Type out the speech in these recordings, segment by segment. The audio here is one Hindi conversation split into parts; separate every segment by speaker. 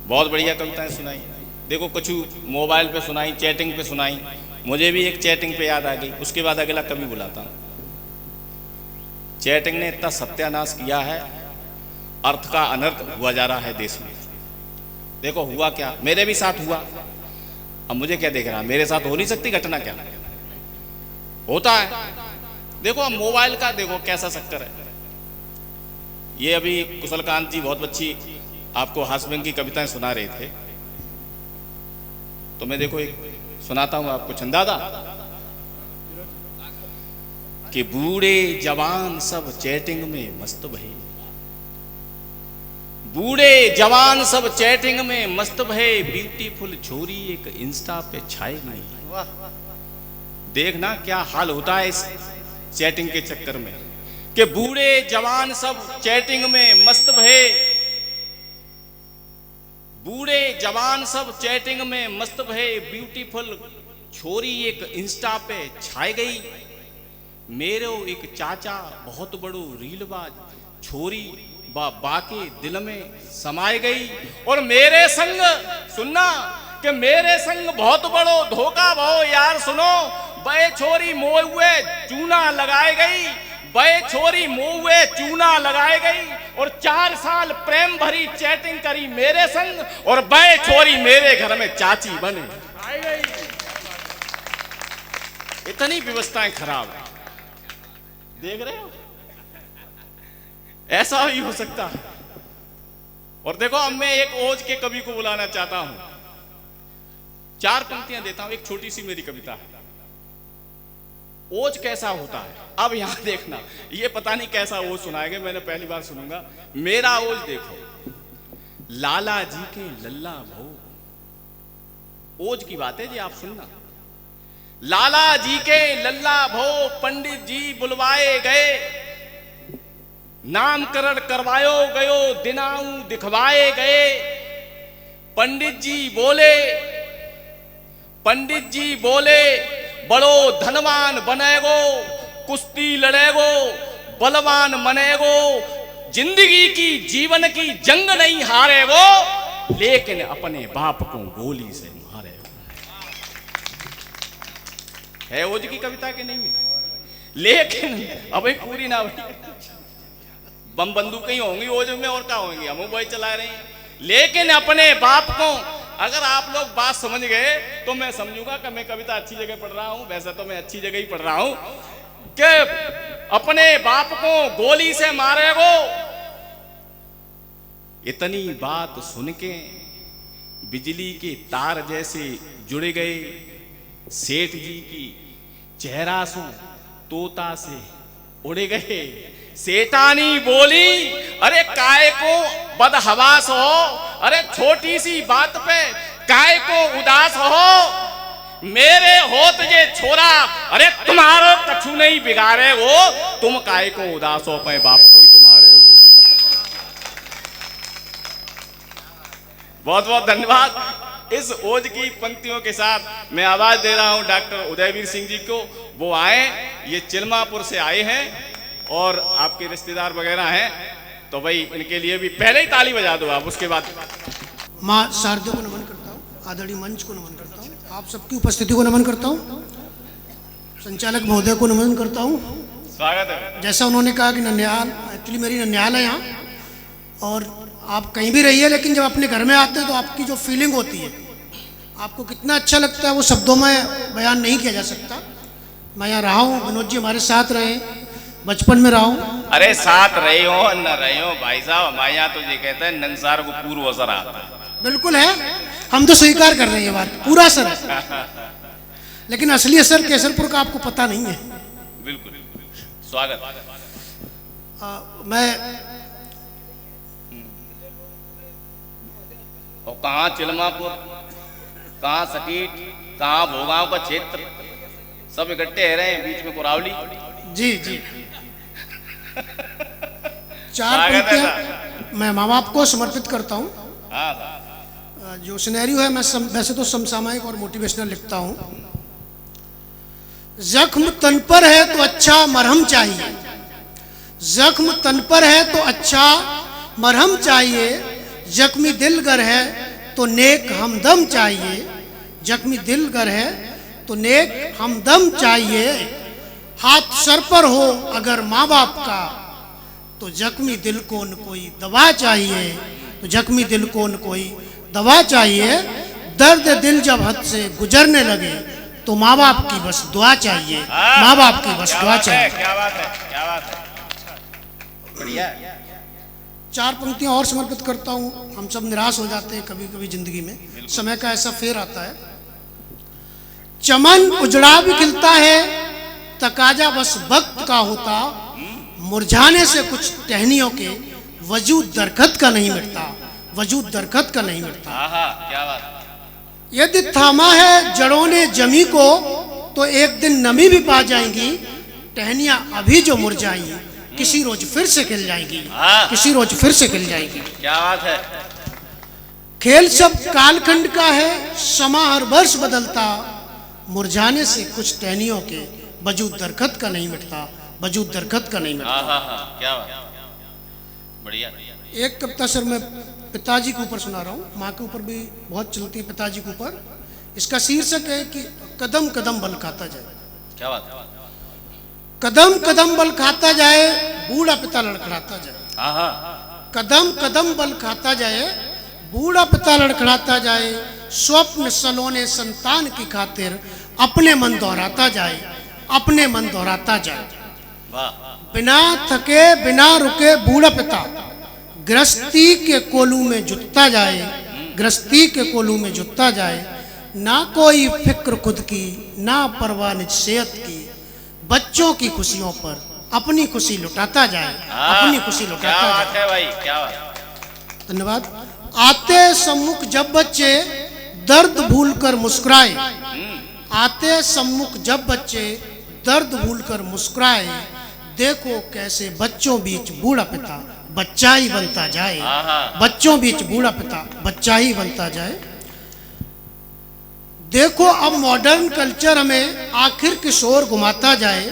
Speaker 1: बहुत बढ़िया कविताएं सुनाई। देखो कुछ मोबाइल पे सुनाई, चैटिंग पे सुनाई, मुझे भी एक चैटिंग पे याद आ गई। उसके बाद अगला कवि बुलाता हूँ। चैटिंग ने इतना सत्यानाश किया है, अर्थ का अनर्थ हुआ जा रहा है देश में। देखो हुआ क्या, मेरे भी साथ हुआ। अब मुझे क्या देख रहा, मेरे साथ हो नहीं सकती घटना, क्या होता है। देखो अब मोबाइल का देखो कैसा चक्कर है। ये अभी कुशलकांत जी बहुत अच्छी आपको हास्यव्यंग की कविताएं सुना रहे थे, तो मैं देखो एक सुनाता हूं आपको छंदादा कि बूढ़े जवान सब चैटिंग में मस्त भये, बूढ़े जवान सब चैटिंग में मस्त भये, ब्यूटीफुल छोरी एक इंस्टा पे छाई गई। देखना क्या हाल होता है इस चैटिंग के चक्कर में कि बूढ़े जवान सब चैटिंग में मस्त भये, बूढ़े जवान सब चैटिंग में मस्त भये, ब्यूटीफुल छोरी एक इंस्टा पे छाई गई। मेरो एक चाचा बहुत बड़ो रीलबाज, छोरी बाके दिल में समाये गई। और मेरे संग सुनना कि मेरे संग बहुत बड़ो धोखा भाव यार सुनो, बे छोरी मोहुए चूना लगाए गई, बे छोरी मोहुए चूना लगाए गई। और 4 साल प्रेम भरी चैटिंग करी मेरे संग, और बे छोरी मेरे घर में चाची बने आई गई। इतनी व्यवस्थाएं खराब है, देख रहे हो, ऐसा भी हो सकता है। और देखो अब मैं एक ओज के कवि को बुलाना चाहता हूं। 4 पंक्तियां देता हूं, एक छोटी सी मेरी कविता है। ओज कैसा होता है, अब यहां देखना, ये पता नहीं कैसा ओज सुनाएगा, मैंने पहली बार सुनूंगा। मेरा ओज देखो, लाला जी के लल्ला भो, ओज की बात है जी, आप सुनना। लाला जी के लल्ला भो पंडित जी बुलवाए गए, नामकरण करवायो गयो दिनाऊ दिखवाए गए। पंडित जी बोले बड़ो धनवान बनेगो, कुश्ती लड़ेगो, बलवान बनेगो, जिंदगी की जीवन की जंग नहीं हारेगो, लेकिन अपने बाप को गोली से मारेगो। है ओज की कविता के नहीं है, लेकिन अभी पूरी ना हुई। बम बंदूकें ही होंगी ओज में, और क्या होंगी, हम वही चला रहे हैं। लेकिन अपने बाप को अगर आप लोग बात समझ गए तो मैं समझूंगा कि मैं कविता अच्छी जगह पढ़ रहा हूं। वैसे तो मैं अच्छी जगह ही पढ़ रहा हूं कि अपने बाप को गोली से मारेगो। इतनी बात सुन के बिजली के तार जैसे जुड़ गए, सेठ जी की चेहरा सो तोता से उड़ गए। सेठानी बोली, अरे काय को बदहवास हो, अरे छोटी सी बात पे काय को उदास हो, मेरे होत ये छोरा, अरे तुम्हारा कछु नहीं बिगाड़े वो, तुम काय को उदास हो, पे बाप को ही तुम्हारे वो। बहुत बहुत धन्यवाद। इस ओज की पंक्तियों के साथ मैं आवाज दे रहा हूं डॉक्टर उदयवीर सिंह जी को, वो आए, ये चिलमापुर से आए हैं और आपके रिश्तेदार वगैरह हैं, तो भाई इनके लिए भी पहले ही ताली बजा दो आप। उसके बाद
Speaker 2: माँ शारदा को नमन करता हूँ, आदरणीय मंच को नमन करता हूँ, आप सबकी उपस्थिति को नमन करता हूँ, संचालक महोदय को नमन करता हूँ।
Speaker 1: स्वागत है।
Speaker 2: जैसा उन्होंने कहा कि ननिहाल, एक्चुअली मेरी ननिहाल है यहाँ, और आप कहीं भी रहिए, लेकिन जब अपने घर में आते हैं तो आपकी जो फीलिंग होती है, आपको कितना अच्छा लगता है, वो शब्दों में बयान नहीं किया जा सकता। मैं यहाँ रहा हूँ, विनोद जी हमारे साथ रहे, बचपन में रहा हूँ।
Speaker 1: अरे साथ रहे हो न रहे हो भाई साहब, हमारे यहाँ तो ये कहते हैं नंसार को पूर्व असर आता है।
Speaker 2: बिल्कुल है, हम तो स्वीकार कर रहे हैं ये बात, पूरा असर है, लेकिन असली असर केसरपुर का आपको पता नहीं है।
Speaker 1: बिल्कुल, स्वागत।
Speaker 2: मैं
Speaker 1: और कहाँ चिलमापुर, कहाँ सकीट, कहाँ भोगांव का क्षेत्र, सब इकट्ठे रहे हैं, बीच में कुरावली।
Speaker 2: जी जी 4 पंक्तियां मैं माँ बाप को समर्पित करता हूँ। जो सिनेरियो है, मैं वैसे तो समसामयिक और मोटिवेशनल लिखता हूँ। जख्म तन पर है तो अच्छा मरहम चाहिए, जख्म तन पर है तो अच्छा मरहम चाहिए, जख्मी दिल गर है तो नेक हमदम चाहिए, जख्मी दिल गर है तो नेक हमदम चाहिए। हाथ सर पर हो अगर माँ बाप का तो जख्मी दिल को न कोई दवा चाहिए, तो जख्मी दिल को न कोई दवा चाहिए। दर्द दिल जब हद से गुजरने लगे तो माँ बाप की बस दुआ चाहिए, माँ बाप की बस दुआ चाहिए।
Speaker 1: क्या बात है, क्या बात है, बढ़िया।
Speaker 2: 4 पंक्तियां और समर्पित करता हूँ। हम सब निराश हो जाते हैं कभी कभी जिंदगी में, समय का ऐसा फेर आता है। चमन उजड़ा भी खिलता है, तकाजा बस वक्त का होता, मुरझाने से कुछ टहनियों के वजूद दरखत का नहीं मिटता, वजूद दरखत का नहीं मिटता।
Speaker 1: आहा, क्या बात।
Speaker 2: यदि थामा है जड़ों ने जमी को तो एक दिन नमी भी पा जाएंगी, टहनियां अभी जो मुरझाई किसी रोज फिर से खिल जाएंगी, किसी रोज फिर से खिल जाएंगी।
Speaker 1: क्या बात है।
Speaker 2: खेल सब कालखंड का है, समा हर वर्ष बदलता, मुरझाने से कुछ टहनियों के वजूद दरखत का नहीं मिटता, वजूद दरखत का नहीं मिटता।
Speaker 1: क्या बात, बढ़िया।
Speaker 2: एक कविता सर मैं पिताजी के ऊपर सुना रहा हूँ, माँ के ऊपर भी बहुत चलती है, पिताजी के ऊपर। इसका शीर्षक है कि कदम कदम बल खाता जाए।
Speaker 1: क्या बात।
Speaker 2: कदम कदम बल खाता जाए, बूढ़ा पिता लड़खड़ाता जाए। कदम कदम बल खाता जाए, बूढ़ा पिता लड़खड़ाता जाए। स्वप्न सलोने संतान की खातिर अपने मन दोहराता जाए, अपने मन दोहराता जाए। बिना थके बिना रुके बूढ़ा पिता गृहस्थी के कोलू में जुटता जाए, गृहस्थी के कोलू में जुटता जाए। ना कोई फिक्र खुद की, ना परवाह निज सेहत की, बच्चों की खुशियों पर अपनी खुशी लुटाता जाए, अपनी खुशी लुटाता जाए। क्या बात है भाई, क्या बात। धन्यवाद। आते सम्मुख जब बच्चे दर्द भूलकर मुस्कुराए, आते सम्मुख जब बच्चे दर्द भूलकर मुस्कुराए, देखो कैसे बच्चों बीच बूढ़ा पिता बच्चा ही बनता जाए, बच्चों बीच बूढ़ा पिता बच्चा ही बनता जाए। देखो अब मॉडर्न कल्चर हमें आखिर किशोर घुमाता जाए,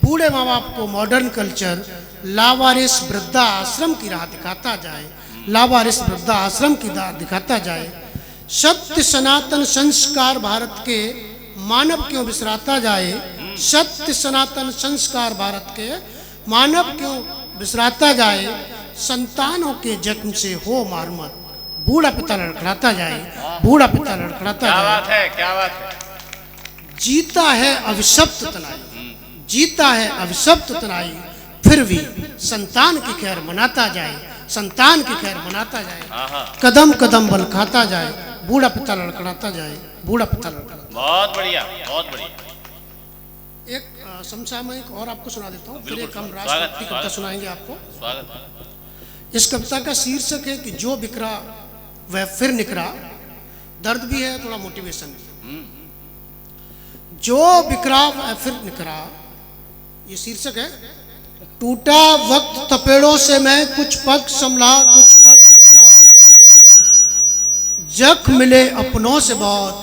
Speaker 2: बूढ़े माँ बाप को मॉडर्न कल्चर लावारिस वृद्धा आश्रम की राह दिखाता जाए, लावारिस वृद्धा आश्रम की राह दिखाता जाए। सत्य सनातन संस्कार भारत के मानव क्यों बिसराता जाए, सत्य सनातन संस्कार भारत के मानव क्यों बिसराता जाए। संतानों के जख्म से हो मार मत, बूढ़ा पिता लड़खड़ाता जाए, बूढ़ा पिता लड़खड़ाता जाए। क्या बात है, क्या बात है। जीता है अभिशप्त तनाई, जीता है अभिशप्त तनाई, फिर भी संतान की खैर मनाता जाए, संतान की खैर मनाता जाए। कदम कदम बल खाता जाए, बूढ़ा पिता लड़खड़ाता जाए, बूढ़ा पिता लड़खड़ाता। बहुत बढ़िया, बहुत बढ़िया। एक समसामयिक और आपको सुना देता हूँ, फिर एक हम राष्ट्रभक्ति कविता सुनाएंगे आपको। स्वागत। इस कविता का शीर्षक है कि जो बिखरा वह फिर निकरा। दर्द भी है, थोड़ा मोटिवेशन भी। जो बिखरा वह फिर निकरा, ये शीर्षक है। टूटा वक्त थपेड़ों से मैं कुछ पग संभला, कुछ पग बिखरा, जख्म मिले अपनों से बहुत,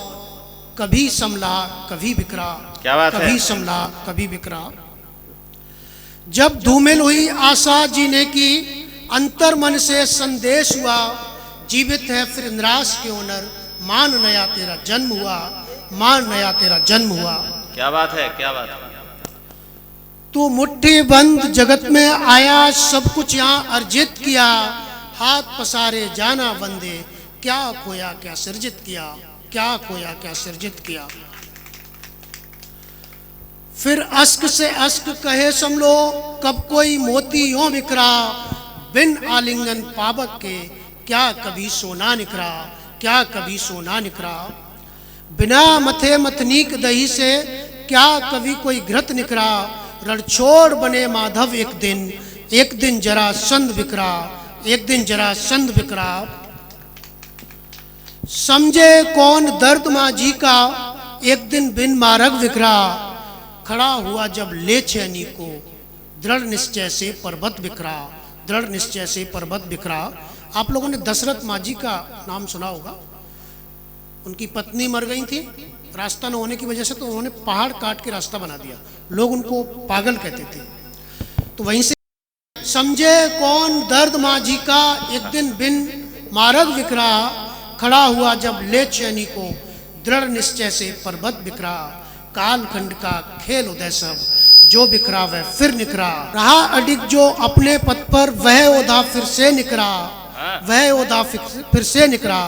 Speaker 2: कभी संभला कभी बिखरा। क्या बात है। कभी संभला कभी बिखरा। जब धूमिल हुई आशा जीने की, अंतर मन से संदेश हुआ, जीवित है फिर निराश क्यों नर, मान नया तेरा जन्म हुआ, मान नया तेरा जन्म हुआ। क्या बात है, क्या बात है। तू मुट्ठी बंद जगत में आया, सब कुछ यहाँ अर्जित किया, हाथ पसारे जाना बंदे, क्या खोया क्या सृजित किया, क्या खोया क्या सृजित किया। फिर अश्क से अश्क कहे समलो, कब कोई मोती यों बिखरा, बिन आलिंगन पावक के क्या कभी सोना निकरा, क्या कभी सोना निकरा। बिना मथे मथनीक दही से क्या कभी कोई घृत निकरा, रणछोड़ बने माधव एक दिन जरा संध बिखरा, एक दिन जरा संध बिखरा। समझे कौन दर्द माझी का, एक दिन बिन मार्ग बिखरा, खड़ा हुआ जब ले चैनी को, दृढ़ निश्चय से पर्वत बिखरा, दृढ़ निश्चय से पर्वत बिखरा। आप लोगों ने दशरथ माझी का नाम सुना होगा। उनकी पत्नी मर गई थी, रास्ता न होने की वजह से तो उन्होंने पहाड़ काट के रास्ता बना दिया, लोग उनको पागल कहते थे। तो वहीं से समझे कौन दर्द माझी का, एक दिन बिन मार्ग बिखरा, खड़ा हुआ जब ले चैनी को दृढ़ निश्चय से पर्वत बिखरा, कालखंड का खेल उदय सब जो बिखरा वह फिर निखरा, रहा अडिग जो अपने पथ पर वह ओधा फिर से निकरा, वह ओधा फिर से निकरा,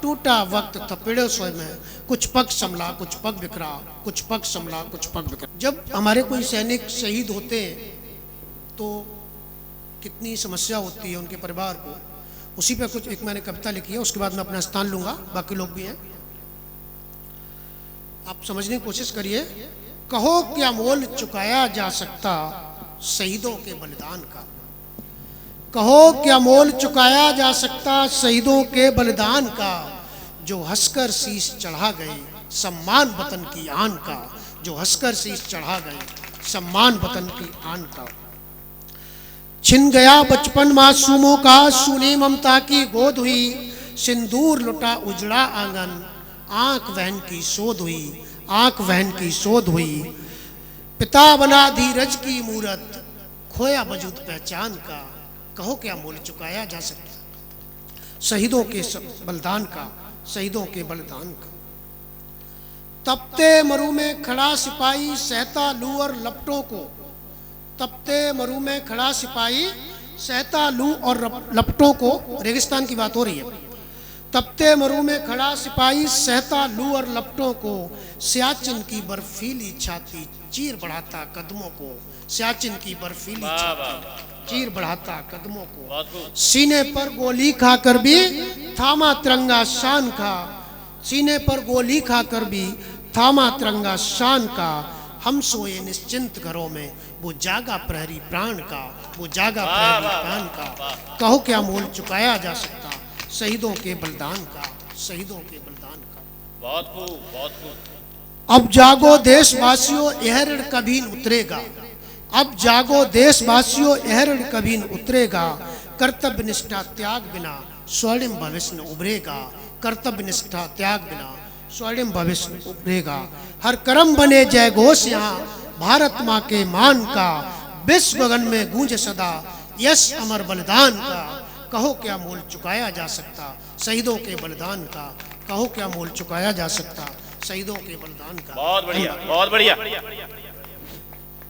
Speaker 2: टूटा वक्त थपेड़े सोए में, कुछ पग संभला कुछ पग बिखरा, कुछ पग संभला कुछ पग बिखरा। जब हमारे कोई सैनिक शहीद होते हैं तो कितनी समस्या होती है उनके परिवार को, उसी पे कुछ एक मैंने कविता लिखी है, उसके बाद मैं अपना स्थान लूंगा, बाकी लोग भी हैं, आप समझने की कोशिश करिए। कहो क्या मोल चुकाया जा सकता शहीदों के बलिदान का, कहो क्या मोल चुकाया जा सकता शहीदों के बलिदान का, जो हंसकर शीश चढ़ा गए सम्मान वतन की आन का, जो हंसकर शीश चढ़ा गए सम्मान वतन की आन का। छिन गया बचपन मासूमों का सुनी ममता की गोद हुई, सिंदूर लुटा उजड़ा आंगन आंख बहन की शोध हुई, आंख बहन की शोध हुई। पिता बना धीरज की मूरत खोया वजूद पहचान का, कहो क्या मोल चुकाया जा सकता शहीदों के बलिदान का, शहीदों के बलिदान का। तपते मरु में खड़ा सिपाही सहता लू और लपटों को, तपते मरु में खड़ा सिपाही सहता लू और लपटों को, रेगिस्तान की बात हो रही है। तपते मरु में खड़ा सिपाही सहता लू और लपटों को, सियाचिन की बर्फीली छाती चीर बढ़ाता कदमों को, सियाचिन की बर्फीली छाती चीर बढ़ाता कदमों को। सीने पर गोली खाकर भी थामा तिरंगा शान का, सीने पर गोली खाकर भी थामा तिरंगा शान का। हम सोए निश्चिंत घरों में वो जागा प्रहरी प्राण का, वो जागा प्रहरी प्राण का, कहो क्या मोल चुकाया जा सकता शहीदों के बलिदान का, शहीदों के बलिदान का।
Speaker 1: बहुत खूब, बहुत खूब।
Speaker 2: अब जागो देशवासियों यह ऋण कभी न उतरेगा, अब जागो देशवासियों यह ऋण कभी न उतरेगा, कर्तव्य निष्ठा त्याग बिना स्वर्णिम भविष्य न उभरेगा, कर्तव्य निष्ठा त्याग बिना स्वर्णिम भविष्य न उभरेगा। हर कर्म बने जय घोष यहाँ भारत माँ के मान का, विश्व गगन में गूंज सदा यश अमर बलिदान का, कहो क्या मोल चुकाया जा सकता शहीदों के बलिदान का, कहो क्या मोल चुकाया जा सकता शहीदों के बलिदान का।
Speaker 1: बहुत बढ़िया, बहुत बढ़िया।